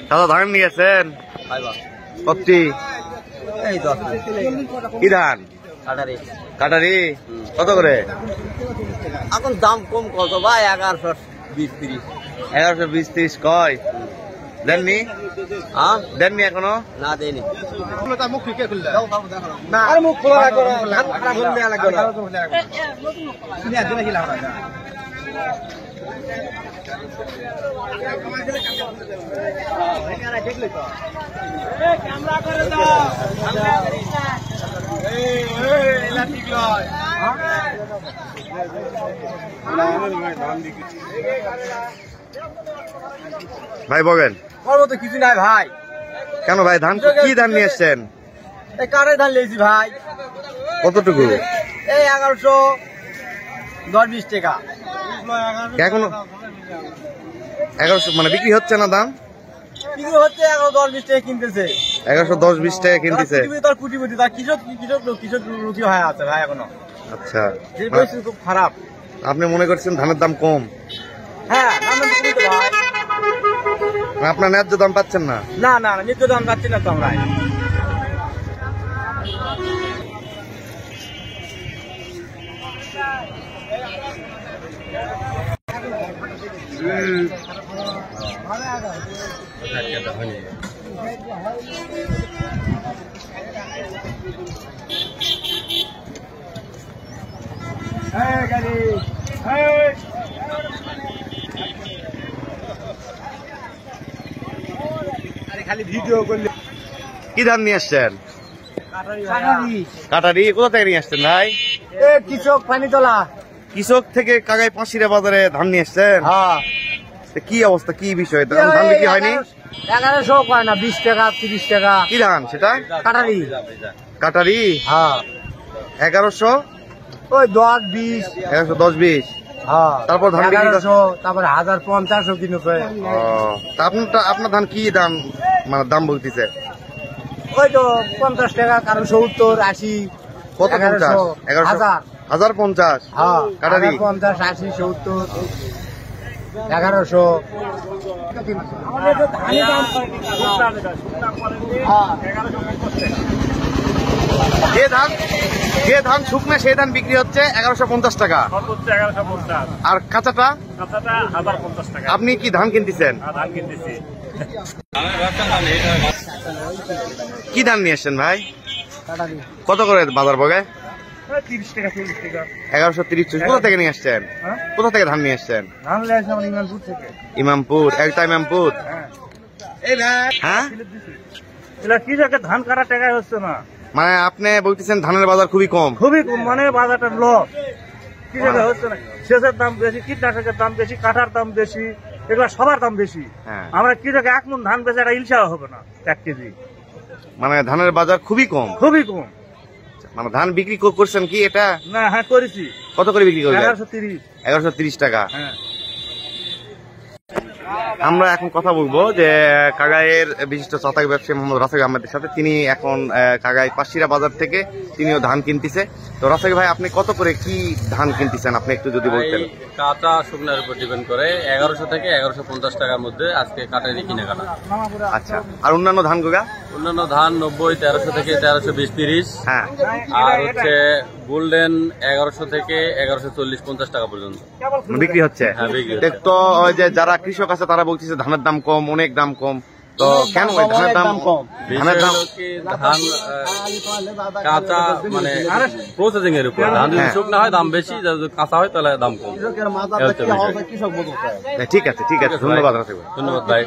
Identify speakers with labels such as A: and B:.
A: দাদা ধান নিয়েছেন কতটি? কি ধান? কাটারি। কত করে
B: এখন দাম কম কত ভাই? 1120-30।
A: 1120-30 কয়? দেননি? দেননি এখনো?
B: না দেয়নি।
A: ভাই বলেন।
B: তো কিছু নাই ভাই।
A: কেন ভাই? ধান কি ধান নিয়ে এসছেন?
B: এই কারের ধান লেছি ভাই।
A: কতটুকু?
B: এই 1110-20 টাকা।
A: এখনো 1100 মানে বিক্রি হচ্ছে না দাম?
B: বিক্রি হচ্ছে 1110-20 টাকা কিনতেছে।
A: 1110-20 টাকা কিনতেছে।
B: তার কুটিপতি তার কৃষক রুগী হয়ে আছে ভাই এখনো।
A: আচ্ছা,
B: খুব খারাপ।
A: আপনি মনে করছেন ধানের দাম কম?
B: হ্যাঁ, ভাই
A: আপনার ন্যায্য দাম পাচ্ছেন না?
B: না না, ন্যায্য দাম পাচ্ছি না তো আমরা। খালি ভিডিও করলে।
A: কি ধান নিয়ে আসছেন? কাটারি। কোথা থেকে নিয়ে আসছেন ভাই?
B: কৃষক পানিতলা।
A: কৃষক থেকে কাগাই পাঁশিরা বাজারে ধান নিয়ে আসছেন?
B: হ্যাঁ।
A: কি অবস্থা, কি বিষয়? ধান বিক্রি হয়নি?
B: 1100 কয় না, 20 টাকা 30 টাকা।
A: কি ধান সেটা?
B: কাটারি।
A: কাটারি।
B: হ্যাঁ।
A: 1100
B: ওই 10-20।
A: 1110-20।
B: হ্যাঁ।
A: তারপর ধান
B: 1100, তারপরে 1050 কিনেছে।
A: আপনার ধান কি দাম, মানে দাম বলতেছে?
B: ওই তো 50 টাকা, কারণ 70, 80।
A: কত? 50? 1050?
B: হ্যাঁ।
A: কাটারি
B: 50, 80, 70, 1100।
A: যে ধান শুকনো সেই ধান বিক্রি হচ্ছে 1150 টাকা। আর কাঁচাটা?
C: 1050 টাকা।
A: আপনি কি ধান কিনতেছেন?
C: ধান কিনতেছি।
A: কি ধান নিয়ে এসছেন ভাই? কত করে বাজার বগে?
C: 30 টাকা 40 টাকা।
A: 1130। কোথা থেকে নিয়ে আসছেন? কোথা থেকে ধান নিয়ে আসছেন?
C: ধান নিয়ে আসলাম ইমামপুর থেকে।
A: ইমামপুর। একটা ইমামপুর। হ্যাঁ,
C: এলা কি জায়গায় ধান কাটা টাকা হচ্ছে না।
A: মানে আপনি বলতেছেন ধানের বাজার খুবই কম?
C: খুবই কম, মানে বাজারটা লস। কি জায়গায় হচ্ছে না, সেচের দাম বেশি, কীটনাশকের দাম বেশি, কাঠার দাম বেশি, এগুলা সবার দাম বেশি। আমরা কি জায়গায় 1 মণ ধান বেচে একটা ইলশাও হবে না 1 কেজি।
A: মানে ধানের বাজার খুবই কম?
C: খুবই কম।
A: মানে ধান বিক্রি করছেন কি এটা?
C: না, হ্যাঁ করেছি।
A: কত করে বিক্রি করলেন?
C: 1130।
A: 1130 টাকা।
C: হ্যাঁ।
A: আমরা এখন কথা বলবো যে কাগাইয়ের বিশিষ্ট চাতাক ব্যবসায়ী মোহাম্মদ রাসেল আহমেদের সাথে। তিনি এখন কাগাই পাঁশিরা বাজার থেকে তিনিও ধান কিনতেছে। তো রাসেল ভাই, আপনি কত করে কি ধান কিনতেছেন আপনি একটু যদি বলতেন?
D: কাঁচা শুকনার উপর ডিপেন্ড করে 1100 থেকে 1150 টাকার মধ্যে আজকে কাটারি কিনে কাটা।
A: আচ্ছা, আর অন্যান্য ধান গুলা?
D: অন্যান্য ধান 90, 1300 থেকে 1320-30।
A: হ্যাঁ।
D: আর হচ্ছে গোল্ডেন 1100 থেকে 1140-50 টাকা পর্যন্ত
A: বিক্রি হচ্ছে।
D: হ্যাঁ, বিক্রি।
A: তো ওই যে যারা কৃষক আছে তারা বলতেছে ধানের দাম কম, অনেক দাম কম। তো কেন ধানের দাম কম? ধানের দাম
D: ধান কাঁচা মানে প্রসেসিং এর উপর। ধান যদি শুকনা হয় দাম বেশি, যদি কাঁচা হয় তাহলে দাম কম।
A: ঠিক আছে, ঠিক আছে, ধন্যবাদ।
D: ধন্যবাদ ভাই।